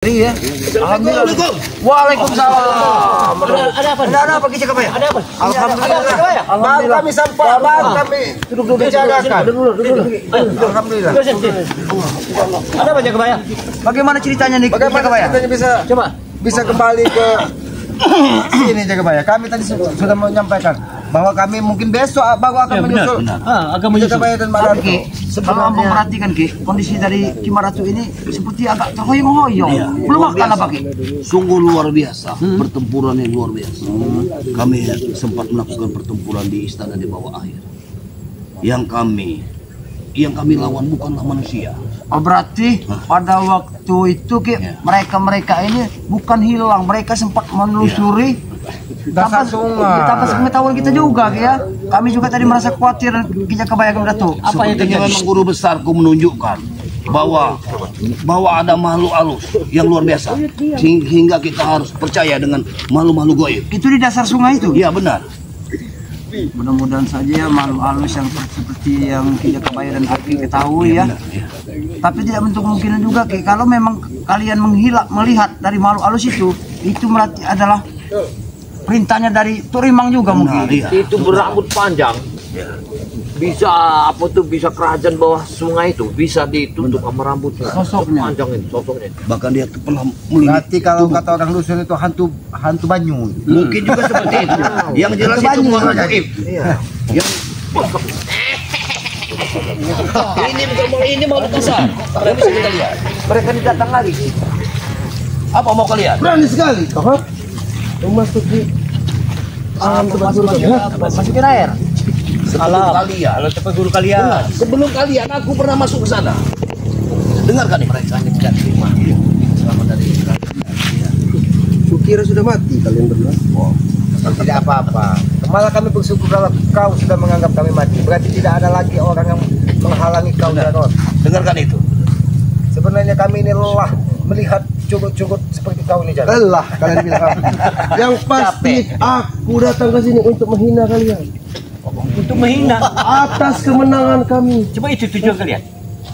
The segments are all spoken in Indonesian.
Iya. Alhamdulillah. Waalaikumsalam. Ada apa? Ada apa kita Pak? Ada apa? Alhamdulillah. Bang kami sampai, bang kami duduk dijagakan. Alhamdulillah. Ada apa Jakabaya? Bagaimana ceritanya nih? Bagaimana ceritanya bisa kembali ke sini Jakabaya? Kami tadi sudah menyampaikan bahwa kami mungkin besok baru akan menyusul. Akan menyusul. Jakabaya dan Mbak Ranto. Kalau abang perhatikan Ki, kondisi dari Kimaratu ini seperti agak terhoyong-hoyong. Belum makan apa Ki? Sungguh luar biasa, pertempuran yang luar biasa. Kami sempat melakukan pertempuran di istana di bawah air. Yang kami lawan bukanlah manusia. Oh, berarti pada waktu itu Ki, mereka ini bukan hilang, mereka sempat menelusuri Dasar sungai. Tanpa sepengetahuan kita juga Ki, ya. Kami juga tadi merasa khawatir kita kebayang Datuk. Apa yang terjadi? Memang guru besarku menunjukkan bahwa ada makhluk halus yang luar biasa, hingga kita harus percaya dengan makhluk-makhluk gaib. Itu di dasar sungai itu? Iya benar. Mudah-mudahan saja ya makhluk halus yang seperti yang kita kebayang dan Aki ketahui ya. Tapi tidak bentuk kemungkinan juga Ki, kalau memang kalian melihat dari makhluk halus itu berarti adalah perintahnya dari Turimang juga mungkin. Itu berambut panjang. Bisa bisa kerajaan bawah sungai itu bisa ditutup sama rambutnya. Sosoknya. Panjang itu sosoknya. Bahkan dia pernah melihat. Berarti kalau kata orang dusun itu hantu banyu. Mungkin juga seperti itu. Yang jelas itu makhluk gaib. Yang ini makhluk besar. Yang bisa kita lihat. Mereka datang lagi. Apa mau kalian? Berani sekali kau. Memasuki alam tempat Masukin air. Sebelum kalian. Kalau cepat guru kalian. Sebelum kalian aku pernah masuk ke sana. Dengarkan nih mereka hanya tidak terima. Selama dari Kukira sudah mati kalian berdua. Oh, tidak apa-apa. Malah kami bersyukur kalau kau sudah menganggap kami mati. Berarti tidak ada lagi orang yang menghalangi kau Jarod. Dengarkan itu. Sebenarnya kami ini lelah melihat cugut-cugut seperti kau ini Jarod. Lelah kalian bilang apa? Yang pasti aku datang ke sini untuk menghina kalian. Untuk menghina. Atas kemenangan kami. Coba itu tujuan kalian.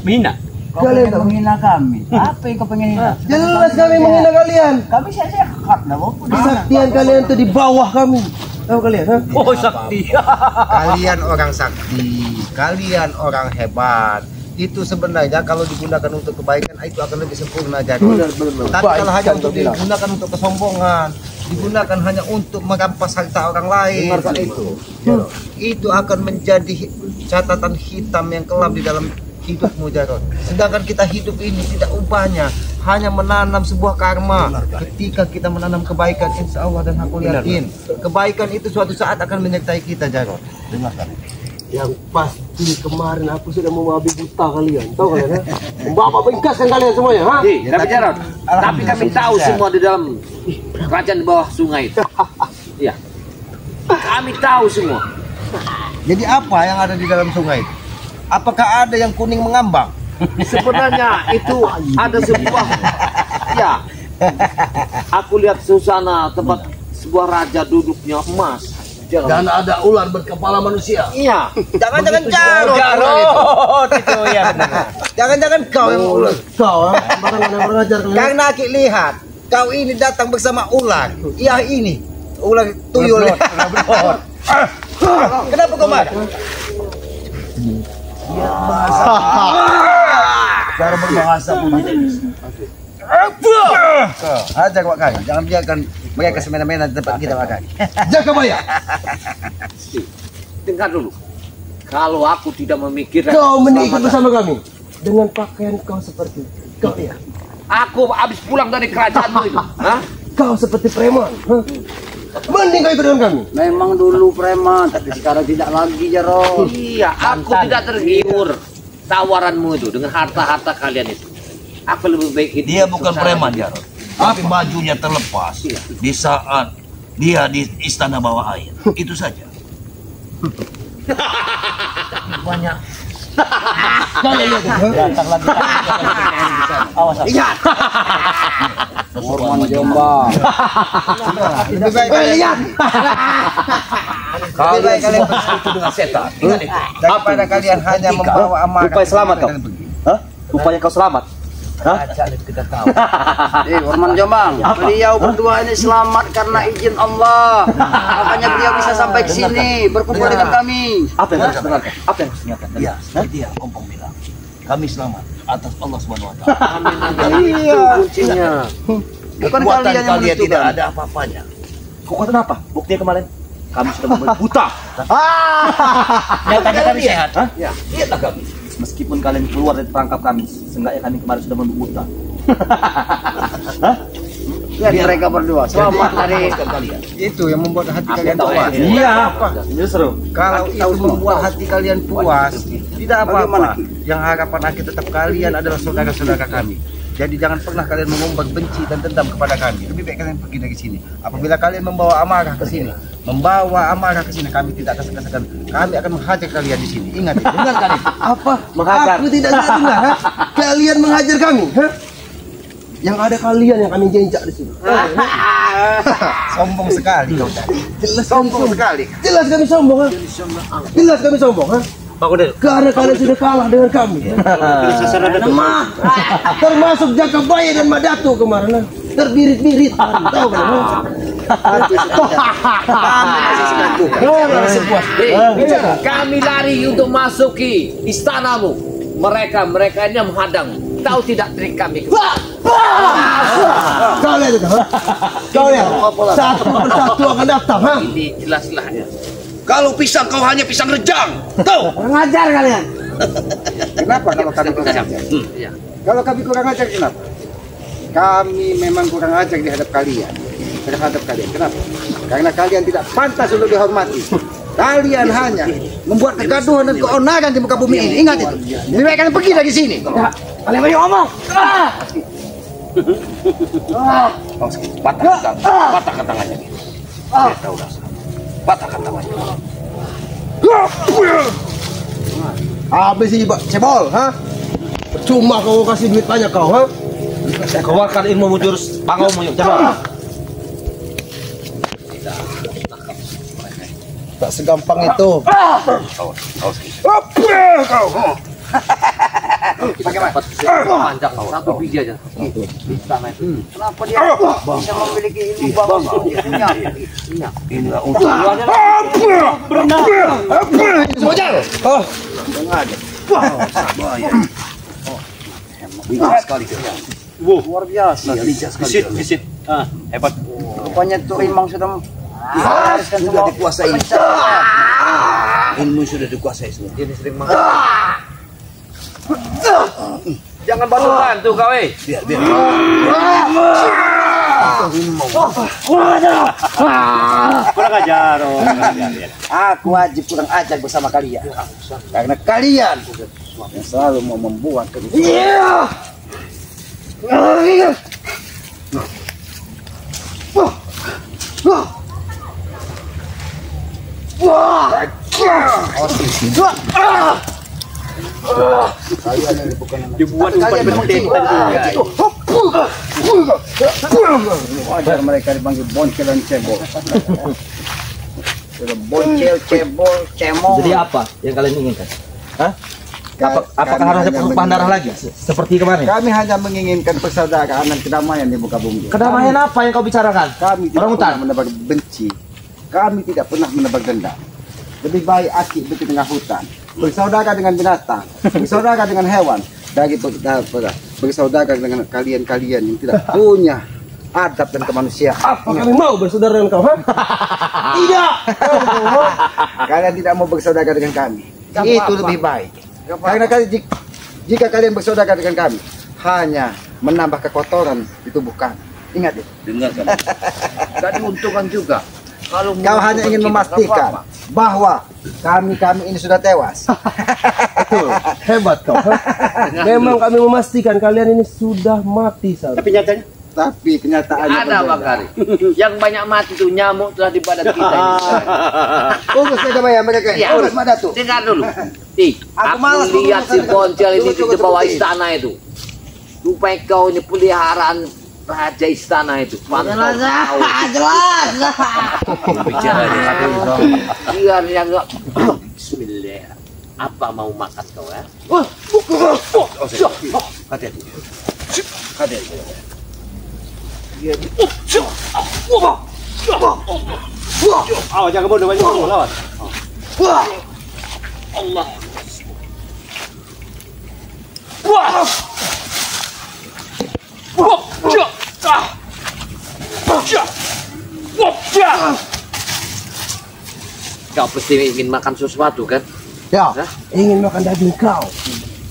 Menghina. Kau pengen menghina kami. Apa yang kau pengen hina? Jelas kami menghina kalian. Kami sehat nah walaupun Kesaktian kalian itu di bawah kami. Tahu kalian? Ha? Oh sakti. Kalian orang sakti, kalian orang hebat. Itu sebenarnya kalau digunakan untuk kebaikan itu akan lebih sempurna Jarod. Tapi kalau hanya untuk digunakan untuk kesombongan, digunakan hanya untuk merampas harta orang lain, itu akan menjadi catatan hitam yang kelam di dalam hidupmu Jarod. Sedangkan kita hidup ini tidak ubahnya hanya menanam sebuah karma. Ketika kita menanam kebaikan, insya Allah dan aku yakin kebaikan itu suatu saat akan menyertai kita Jarod. Dengarkan. Yang pasti kemarin aku sudah membabi buta kalian. Tahu kalian? Ha? Membawa bengkaskan kalian semuanya. Ha? Tapi Jarod, tapi kami tahu semua di dalam kerajaan di bawah sungai itu. Iya. Kami tahu semua. Jadi apa yang ada di dalam sungai? Apakah ada yang kuning mengambang? Sebenarnya itu ada sebuah ya. Aku lihat susana tempat sebuah raja duduknya emas. Dan ada ular berkepala manusia. Iya. Jangan-jangan Jarod itu ya benar. Jangan-jangan kau yang ular. Kau, barang ajar kalian. Karena Aki lihat kau ini datang bersama ular. Iya ini ular tuyul. Kenapa kau marah? Cara berbahasa pun tidak bisa. Ajar Pak Kang, jangan biarkan mereka semena-mena di tempat kita Pak Kang. Jakabaya. Dengar dulu. Kalau aku tidak memikirkan Kau menikah bersama kami dengan pakaian kau seperti kau ya. aku habis pulang dari kerajaanmu itu. Hah? Kau seperti preman. Ha? Mending kau ikut dengan kami. memang dulu preman tapi sekarang tidak lagi Jarod. Iya, aku tidak tergiur tawaranmu itu dengan harta-harta kalian itu. Aku lebih baik hidup. Dia bukan susah. preman Jarod. Tapi bajunya terlepas di saat dia di istana bawah air. Itu saja. Banyak. Datang lagi. Awas. Ingat. Orman Jombang. Lebih baik kalian. Kalau kalian bersekutu dengan setan, ingat itu. Daripada kalian hanya membawa amarah. Rupanya selamat kau. Hah? Rupanya kau selamat. Raja kita tahu. Warman Jombang, beliau berdua ini selamat karena izin Allah. Makanya beliau bisa sampai ke sini berkumpul dengan kami. Apa yang harus dengarkan? Apa yang harus diingatkan? Ya, seperti yang Kompong bilang. Kami selamat atas Allah Subhanahu wa taala. Iya, kuncinya. Bukan kalian yang tidak menentukan. ada apa-apanya. Kekuatan apa? Buktinya kemarin kami sudah membuat buta. Nyatanya kami sehat. Ya, lihatlah kami. Meskipun kalian keluar dari perangkap kami, seenggaknya kami kemarin sudah membuat buta. Lihat mereka berdua selamat dari kalian. Itu yang membuat hati kalian puas. Iya. Justru Kalau itu membuat hati kalian puas, tidak apa-apa. Yang harapan akhir tetap kalian adalah saudara-saudara kami. Jadi jangan pernah kalian mengumbar benci dan dendam kepada kami. Lebih baik kalian pergi dari sini. Apabila kalian membawa amarah ke sini, kami tidak akan segan-segan. Kami akan menghajar kalian di sini. Ingat itu. dengar kalian. Apa? Menghajar. Aku tidak dengar. Kalian menghajar kami. Yang ada kalian yang kami jenjak di sini. Sombong sekali kau tadi. Jelas Sombong sekali. Jelas kami sombong. Jelas kami sombong. Karena kalian sudah kalah dengan kami. Termasuk Jakabaya dan Madatu kemarin. Terbirit-birit. Tahu kan? Kami lari untuk masuki istanamu. Mereka ini menghadang. Tahu tidak trik kami? Kalian itu, kalian satu persatu akan datang. Ini jelaslah ya. Kalau pisang kau hanya pisang rejang. Tahu? Mengajar kalian. Kenapa kalau kami kurang ajar? Iya. Kalau kami kurang ajar kenapa? Kami memang kurang ajar terhadap kalian. Kenapa? Karena kalian tidak pantas untuk dihormati. Kalian hanya membuat kegaduhan dan keonaran di muka bumi ini. Ingat itu. Lebih baik kalian pergi dari sini. Kalian banyak ngomong. Patahkan tangannya. Dia tahu rasa. Patahkan tangannya. Habis sih cebol, ha? Cuma kau kasih duit banyak kau, ha? Keluarkan ilmu jurus pangaumu, coba. Tak segampang itu. Panjang satu biji aja. Istana itu. kenapa dia bisa memiliki ilmu bagus dia punya. Inilah untuk bijak sekali dia. Luar biasa. Bijak sekali. Hebat. Rupanya tuh Imang sudah mengharuskan Sudah semua dikuasai. rencana. Ilmu sudah dikuasai semua. Dia sering Jangan bantu kau, Biar. kurang ajar. Aku wajib kurang ajar bersama kalian. Karena kalian yang selalu mau membuat kerusuhan. dibuat Wajar mereka dipanggil boncel dan cebol. Boncel, cebol, cemol. Jadi apa yang kalian inginkan? Hah? Apakah Kami harus ada hanya pertumpahan darah lagi? Seperti kemarin? Kami hanya menginginkan persaudaraan dan kedamaian di muka bumi. Kedamaian apa yang kau bicarakan? Kami tidak Orang hutan? pernah menebar benci. Kami tidak pernah menebar dendam. Lebih baik akik di tengah hutan, bersaudara dengan binatang, bersaudara dengan hewan, daripada bersaudara dengan kalian-kalian yang tidak punya adab dan kemanusiaan. Apa kami mau bersaudara dengan kau, ha? Tidak. Kalian tidak mau bersaudara dengan kami. Itu lebih baik. Karena jika kalian bersaudara dengan kami, hanya menambah kekotoran di tubuh kami. Ingat itu. Dengarkan. Gak diuntungkan juga. Kalau Kau hanya ingin memastikan bahwa kami ini sudah tewas. Betul. Hebat kau. Ha? Memang kami memastikan kalian ini sudah mati, Sar. Tapi kenyataannya ada berbeda. Bang Kari. Yang banyak mati tuh nyamuk telah di badan kita ini. Urus saja bayar mereka. Ya, Urus Madatu. dengar dulu. Aku malas lihat si mengurusan Boncel ini itu. di bawah istana itu. Rupanya kau ini peliharaan raja istana itu. Pantau kau. jelas. Bicara dia. Biar yang enggak. Bismillah. Apa mau makan kau ya? Hati-hati. Awas jangan bodoh banyak lawan. Allah. Wah. Wah. Kau pasti ingin makan sesuatu kan? Ya, Hah? ingin makan daging kau.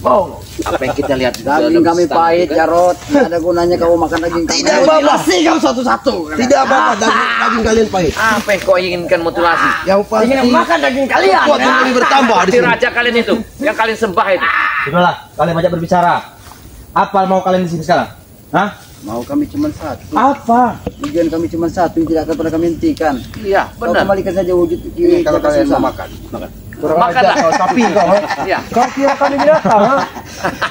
Oh, Apa yang kita lihat di Daging dalam kami istana, pahit, kan? Jarot. Tidak ada gunanya kamu makan daging kami. Tidak apa-apa. Sih kau satu-satu. tidak apa-apa, daging kalian pahit. Apa yang kau inginkan mutilasi? Yang pasti Ingin makan daging kalian. kekuatan kami bertambah di Si sini. raja kalian itu, yang kalian sembah itu. Sudahlah, kalian banyak berbicara. Apa mau kalian di sini sekarang? Hah? Mau kami cuma satu. Apa? Tujuan kami cuma satu, tidak akan pernah kami hentikan. Iya, Kau benar. kembalikan saja wujud Ini kalau kalian mau makan. Kurang Makanlah. ajar kau, sapi kau. Ha? Iya. Kau kira kami binatang, ha?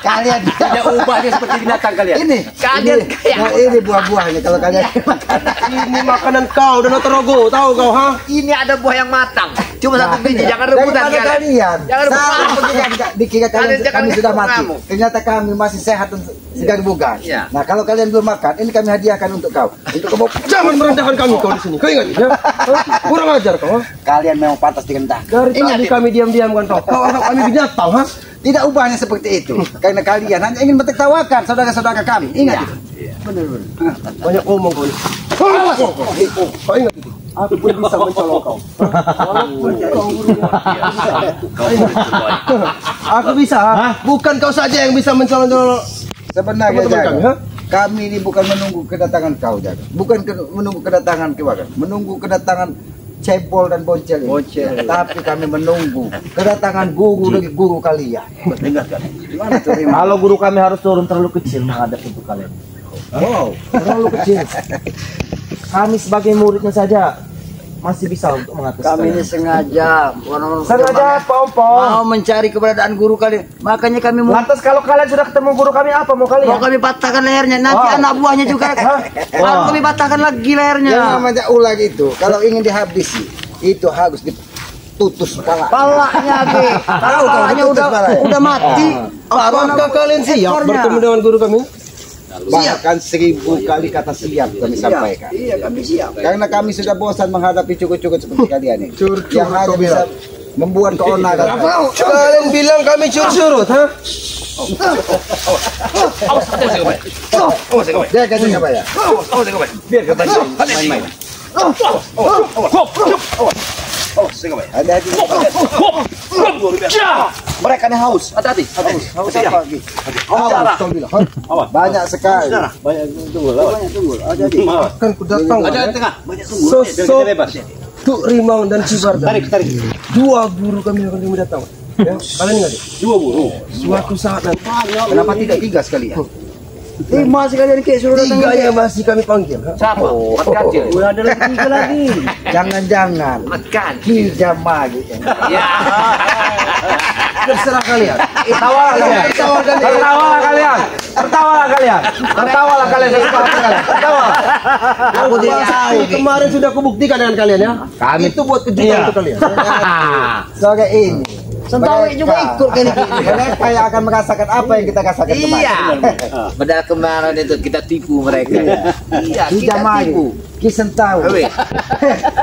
Kalian Tidak ubahnya seperti binatang kalian. ini. Kalian ini, kayak Nah, ini buah-buahnya kalau kalian makan. Ini makanan kau dan Torogo, tahu kau, ha? ini ada buah yang matang. Cuma satu biji, jangan rebutan Daripada kalian. kalian. Jangan rebutan. Salah dikira Kalian kalian jangan kami sudah mati. mengamuk. Ternyata kami masih sehat dan segar bugar. Iya. Nah, kalau kalian belum makan, ini kami hadiahkan untuk kau. Untuk kamu Jangan merendahkan kami kau di sini. Kau ingat, ya? Ha? Kurang ajar kau, ha? kalian memang pantas direndahkan. Dari tadi kami diam-diamkan kau. Kau anggap kami binatang, ha? Tidak ubahnya seperti itu. Karena kalian hanya ingin mentertawakan saudara-saudara kami. Ingat itu. Benar-benar. Banyak ngomong kau ini. Kau ingat itu? Aku pun bisa mencolok kau. Aku bisa, ha? Bukan kau saja yang bisa mencolok-colok. Sebenarnya Teman-teman kami, Jaga, ha? kami ini bukan menunggu kedatangan kau, Jaga. Bukan menunggu kedatangan Kiwaga. Menunggu kedatangan cebol dan boncel ini. Boncel. Tapi kami menunggu kedatangan guru dari guru kalian. Gimana tuh Rima? Kalau guru kami harus turun terlalu kecil menghadap untuk kalian. Wow. Terlalu kecil. Kami sebagai muridnya saja masih bisa untuk mengatur Kami ini kalian. sengaja Sengaja apa, Ompong? mau mencari keberadaan guru kalian. Makanya kami mau Lantas kalau kalian sudah ketemu guru kami, apa mau kalian? mau kami patahkan lehernya. Nanti Wah. anak buahnya juga mau kami patahkan lagi lehernya. Yang namanya ular itu, kalau ingin dihabisi, itu harus ditutus kepala. Palanya Ki. Kalau palanya udah mati. Apakah kalian siap ekornya. bertemu dengan guru kami? Bahkan 1000 kali kata siap kami sampaikan. Iya, kami siap. Karena kami sudah bosan menghadapi cukup-cukup seperti kalian ini. Curut-curut Yang hanya kau bisa bilang. membuat keonaran. Kalian bilang kami curut-curut, ha? Dia kasih apa ya? Hati-hati. Mereka ini haus. Hati-hati. Haus apa lagi? Haus, kau bilang. Banyak sekali. Hati-hati. Kan ku datang, Ada ha? di tengah. Sosok Tuk Rimang dan Cibarda. Dua guru kami akan kami datang. Ya, kalian ingat? Dua guru. Suatu saat nanti Kenapa tidak 3 sekalian? 5 sekalian Ki suruh datang. tiganya masih kami panggil, ha? Siapa? Mat kancil. Udah ada lagi 3 lagi. Jangan-jangan Mat kancil. Ki Jamagi. Ya. Terserah kalian. Tertawalah kalian. Tertawalah kalian. Tertawalah kalian. Tertawalah kalian. Tertawa. Aku pasti kemarin sudah kubuktikan dengan kalian, ya. Itu buat kejutan untuk kalian. Sore ini Sentawi juga ikut kali ini. mereka yang akan merasakan apa yang kita rasakan kemarin. Iya. Padahal kemarin itu kita tipu mereka. Iya, Ki kita Jamagi, tipu. Ki Sentawi. Weh.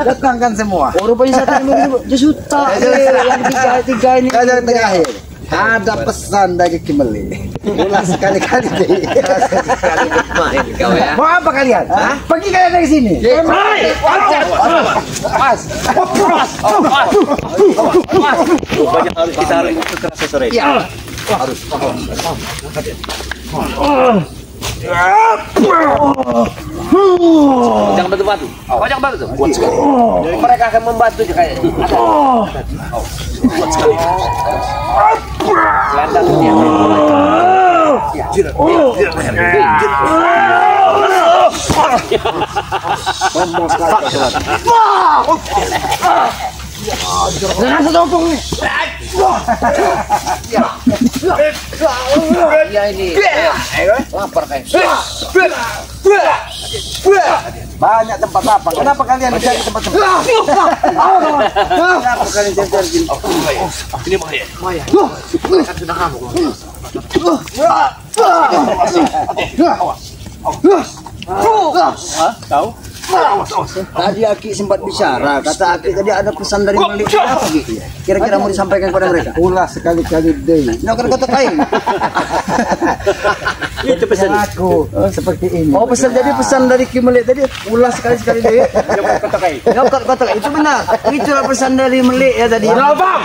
Datangkan semua. Oh, rupanya satu ini juta. Yang 3 ini. Dan yang terakhir, ada pesan dari Kimeli. Ulang sekali-kali deh. Sekali bermain kau ya. Mau apa kalian? Pergi kalian dari sini. Banyak harus kita harus kerasa sore. Iya. Jangan batu-batu. Oh, jangan batu tuh. Kuat sekali. Mereka akan membantu juga kayaknya. Kuat sekali. Landang dia. Ya ini. Lapar kayak. Banyak tempat lapang. Kenapa kalian mencari tempat-tempat? Kenapa kalian cari-cari gini? Ini bahaya. Bahaya. Mereka sudah ngamuk. Tahu? Tadi Aki sempat bicara, kata Aki tadi ada pesan dari Melik apa gitu ya? Kira-kira mau disampaikan kepada mereka? Ulah sekali-kali deh. Nyokar kotak kain. Itu pesan Aku seperti ini. Oh pesan jadi pesan dari Ki Melik tadi ulas sekali-sekali deh. Nyokar kotak itu benar. Itulah pesan dari Melik ya tadi. Bang,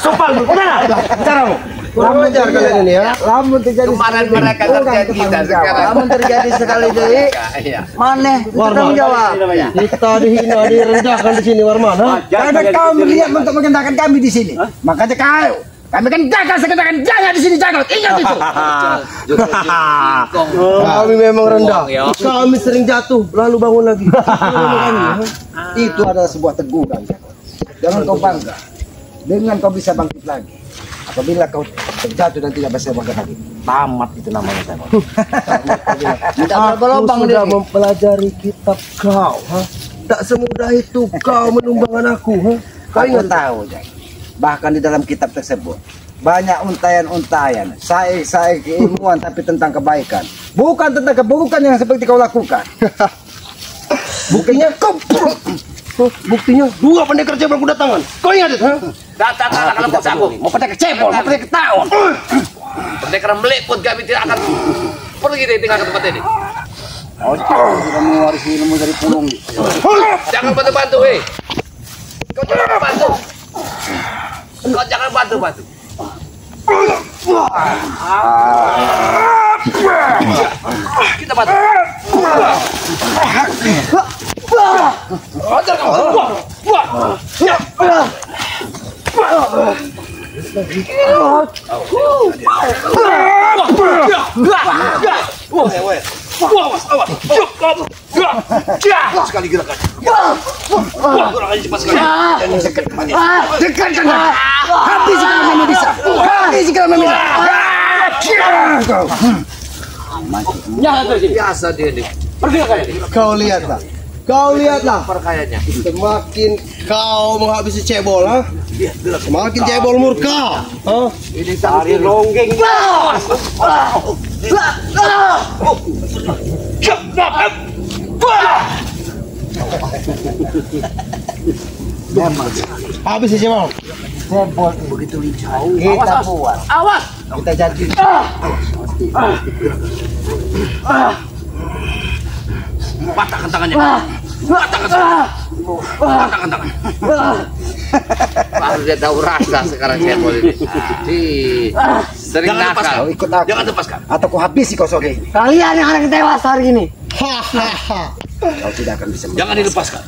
sopan lu. Mana? Caramu. Kurang ajar kalian ini ya. Lamun terjadi Kemarin mereka terjadi kita sekarang. Namun terjadi sekali deh. Iya. Mana? Tanggung jawab. Kita dihina, direndahkan di sini, Warman. Karena kau melihat untuk mengendahkan kami di sini. Makanya kami kan jaga sekedar jaga di sini jaga. Ingat itu. Kami memang rendah. Kami sering jatuh, lalu bangun lagi. Itu adalah sebuah teguran. Jangan kau bangga dengan kau bisa bangkit lagi. Apabila kau terjatuh dan tidak bisa bangkit lagi, tamat itu namanya saya. Minta berapa lubang sudah dia? mempelajari kitab kau, tak semudah itu kau menumbangkan aku. Kau Kau ingat tahu, Jack. Bahkan di dalam kitab tersebut banyak untayan-untayan, sair-sair keilmuan tapi tentang kebaikan, bukan tentang keburukan yang seperti kau lakukan. buktinya kau? Buktinya dua pendekar cebol kuda tangan. Kau ingat itu? Datang anak kelompok sabung. Mau pendekar cebol, mau pendekar tahun. Pendekar meliput kami tidak akan pergi dari tinggal ke tempat ini. Oh, sudah mewarisi ilmu dari pulung. Jangan bantu-bantu, hei. Kau jangan bantu. Kau jangan bantu-bantu. Kita bantu. Ajar kau. Sekali gerakan. Gerakannya cepat sekali. Dekat jangan. Habis kalau memang bisa. Habis kalau memang bisa. Biasa dia nih. Pergi kayaknya. Kau lihatlah. Kau lihatlah. Perkayanya. Semakin kau menghabisi cebol, semakin cebol murka. Ini tari ronggeng. Habis si cebol. Cebol begitu lincah. Kita buat. Awas. Kita jadi. Patahkan tangannya. Patahkan tangannya. Patahkan tangannya. Baru dia tahu rasa sekarang cebol ini. Sering Jangan lepaskan. nakal. Kau ikut aku. Jangan lepaskan. Atau kau habisi kau soge ini. Kalian yang anak tewas hari ini. Kau tidak akan bisa. Jangan dilepaskan.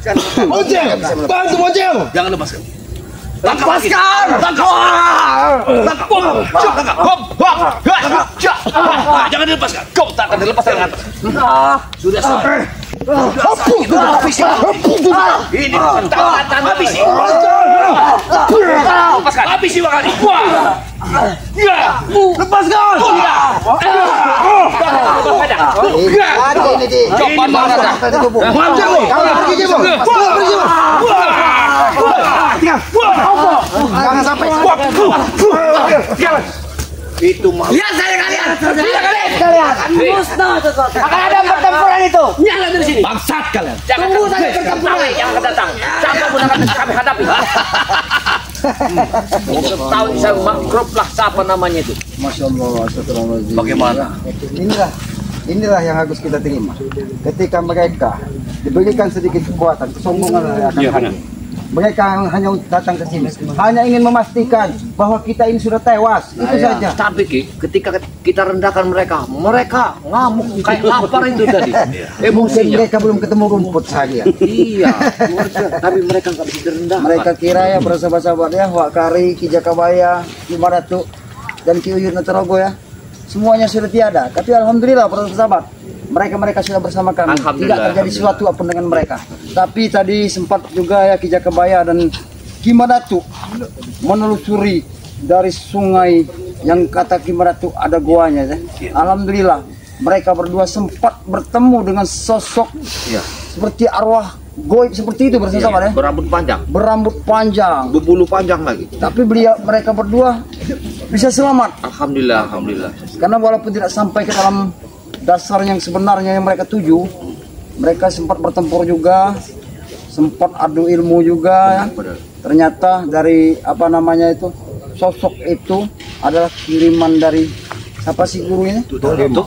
Mojel, bantu Mojel. Jangan lepaskan. Lepaskan. Jangan dilepaskan. Kau tak akan dilepaskan. Sudah sampai. Ini tangan habisi. Lepaskan. Habisi makanya. Lepaskan. Ini di. Coba marah. Jangan sampai. Itu malu. Lihat saya kalian. Lihat kalian. Musnah sesuatu. Akan ada pertempuran itu. Nyala dari sini. Bangsat kalian. Jangan Tunggu saja pertempuran yang akan datang. Siapapun akan kami hadapi. Tahu bisa makroblah siapa namanya itu. Masya Allah. Astagfirullahaladzim. Bagaimana? Inilah yang harus kita terima. Ketika mereka diberikan sedikit kekuatan, kesombongan akan hadir. Mereka hanya datang ke sini, hanya ingin memastikan bahwa kita ini sudah tewas. Itu saja. Tapi Ki, ketika kita rendahkan mereka, mereka ngamuk kayak lapar itu tadi. Mungkin Emosinya. mereka belum ketemu rumput seharian. Iya. Tapi mereka nggak bisa direndahkan. Mereka kira ya bersahabat-sahabat ya, Wak Kari, Ki Jakabaya, Ki Maratu, dan Ki Uyun Natarogo ya. Semuanya sudah tiada. Tapi alhamdulillah para sahabat, mereka sudah bersama kami. Tidak terjadi sesuatu apapun dengan mereka. Tapi tadi sempat juga ya Ki Jakabaya dan Ki Maratu menelusuri dari sungai yang kata Ki Maratu ada goanya ya. Alhamdulillah mereka berdua sempat bertemu dengan sosok seperti arwah goib seperti itu bersama ya. Berambut panjang, Berambut panjang. berbulu panjang lagi. Tapi mereka berdua bisa selamat. Alhamdulillah, alhamdulillah. Karena walaupun tidak sampai ke dalam dasar yang sebenarnya yang mereka tuju, mereka sempat bertempur juga, sempat adu ilmu juga. Ya. Ternyata dari apa namanya itu, sosok itu adalah kiriman dari siapa sih gurunya? Tuk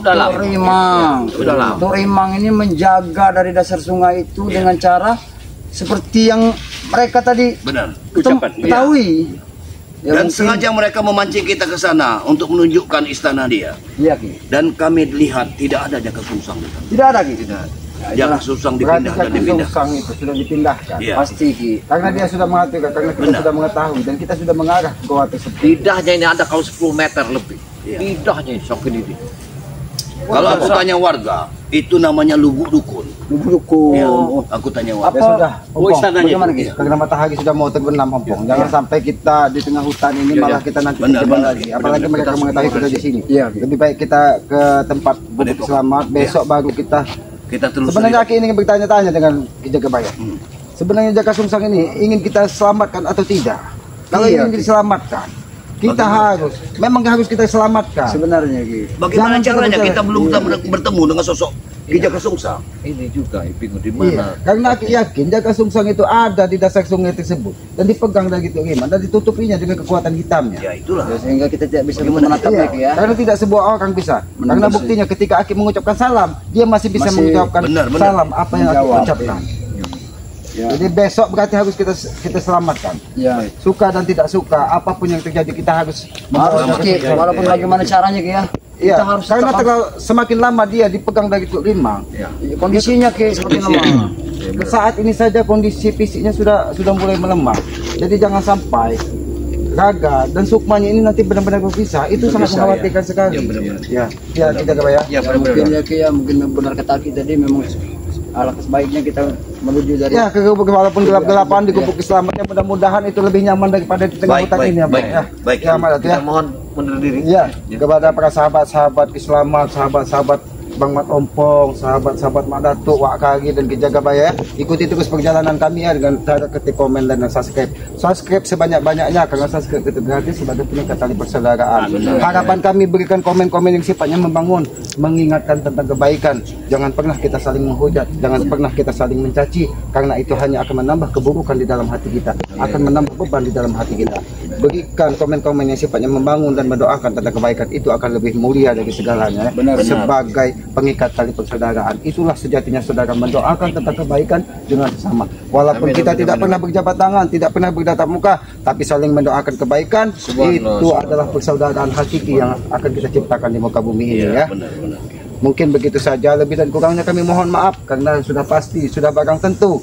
Dalam. Tuk Rimang ini menjaga dari dasar sungai itu dengan cara seperti yang mereka tadi ketahui. Ya, Dan mungkin, sengaja mereka memancing kita ke sana untuk menunjukkan istana dia. iya, Ki. Dan kami lihat tidak ada Jaka Sungsang di sana. Tidak ada, Ki. Jaka Sungsang Berarti dipindah dan Jaka dipindah. Sungsang itu sudah dipindahkan. Iya. Pasti, Ki. Karena dia sudah mengatakan, karena kita Benar. sudah mengetahui dan kita sudah mengarah ke goa tersebut. Lidahnya ini ada kalau 10 meter lebih. Iya. Lidahnya ini sokin ini. Kalau aku tanya warga, itu namanya lubuk dukun. Dukun. Ya, aku tanya warga. Ya sudah, Oh, istananya. Bagaimana, Ki? karena matahari sudah mau terbenam, Ompong. Jangan sampai kita di tengah hutan ini malah kita nanti Benar, terjebak benar. lagi. Apalagi mereka mengetahui kita di sini. Iya. Lebih baik kita ke tempat bukit selamat. Besok baru kita. Kita telusuri. Sebenarnya Aki ingin bertanya-tanya dengan Ki Jagabaya. Sebenarnya Jaka Sungsang ini ingin kita selamatkan atau tidak? Kalau Iya, ingin diselamatkan, kita memang harus kita selamatkan. Sebenarnya, Ki. Bagaimana Jangan caranya kita kita belum bertemu dengan sosok Ki Jaka Sungsang? Ini juga bingung di Iya, mana. karena Aki yakin Jaka Sungsang itu ada di dasar sungai tersebut dan dipegang dari Tuk Rimang dan ditutupinya dengan kekuatan hitamnya. Ya itulah. Ya, sehingga kita tidak bisa Bagaimana menatapnya, Ki, ya. Karena tidak sebuah orang bisa. Karena buktinya ketika Aki mengucapkan salam, dia masih bisa Masih mengucapkan benar. salam apa yang Aki Menjawab. ucapkan. Ya. Jadi besok berarti harus kita selamatkan. Ya. Suka dan tidak suka, apapun yang terjadi kita harus Harus, Ki. Walaupun bagaimana caranya, Ki, ya. Iya, Kita harus karena tetap semakin lama dia dipegang dari Tuk Rimang. kondisinya, Ki, seperti lama. Saat ini saja kondisi fisiknya sudah mulai melemah. Jadi jangan sampai Raga dan sukmanya ini nanti benar-benar berpisah. Itu sangat mengkhawatirkan sekali. Ya, ya tidak apa ya. Ya, mungkin ya, Ki, ya, mungkin benar kata Ki tadi memang alangkah sebaiknya kita menuju dari Ya, ke gubuk walaupun gelap-gelapan di gubuk keselamatan, mudah-mudahan itu lebih nyaman daripada di tengah Baik, hutan baik, ini ya, Pak. baik, Ya, baik. ya, Mak, ya. Kita mohon mundur diri. Ya, kepada para sahabat-sahabat Islamat, sahabat-sahabat Bang Mat Ompong, sahabat-sahabat Mak Datuk, Wak Kagi dan Ki Jagabaya, ikuti terus perjalanan kami ya dengan cara ketik komen dan subscribe. Subscribe sebanyak-banyaknya karena subscribe itu gratis sebagai peningkat tali persaudaraan. Harapan kami berikan komen-komen yang sifatnya membangun, mengingatkan tentang kebaikan. Jangan pernah kita saling menghujat, jangan pernah kita saling mencaci karena itu hanya akan menambah keburukan di dalam hati kita, akan menambah beban di dalam hati kita. Berikan komen-komen yang sifatnya membangun dan mendoakan tentang kebaikan, itu akan lebih mulia dari segalanya. Sebagai pengikat tali persaudaraan, itulah sejatinya saudara, mendoakan tentang kebaikan dengan sesama. Walaupun kita tidak pernah berjabat tangan, tidak pernah bertatap muka, tapi saling mendoakan kebaikan, itu adalah persaudaraan hakiki yang akan kita ciptakan di muka bumi ini ya. Benar-benar. Mungkin begitu saja, lebih dan kurangnya kami mohon maaf karena sudah pasti, sudah barang tentu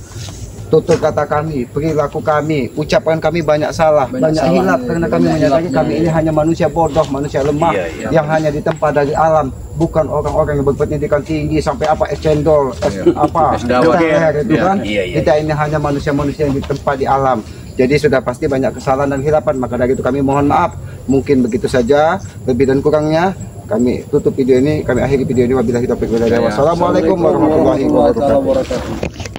tutur kata kami, perilaku kami, ucapan kami banyak salah, banyak hilaf karena kami menyadari kami ini hanya manusia bodoh, manusia lemah yang hanya ditempa dari alam, bukan orang-orang yang berpendidikan tinggi sampai apa es cendol, es apa, dokter itu kan. Kita ini hanya manusia-manusia yang ditempa di alam. Jadi sudah pasti banyak kesalahan dan hilapan, maka dari itu kami mohon maaf. Mungkin begitu saja, lebih dan kurangnya kami tutup video ini, kami akhiri video ini. Wabillahi taufiq wal hidayah. Wassalamualaikum warahmatullahi wabarakatuh.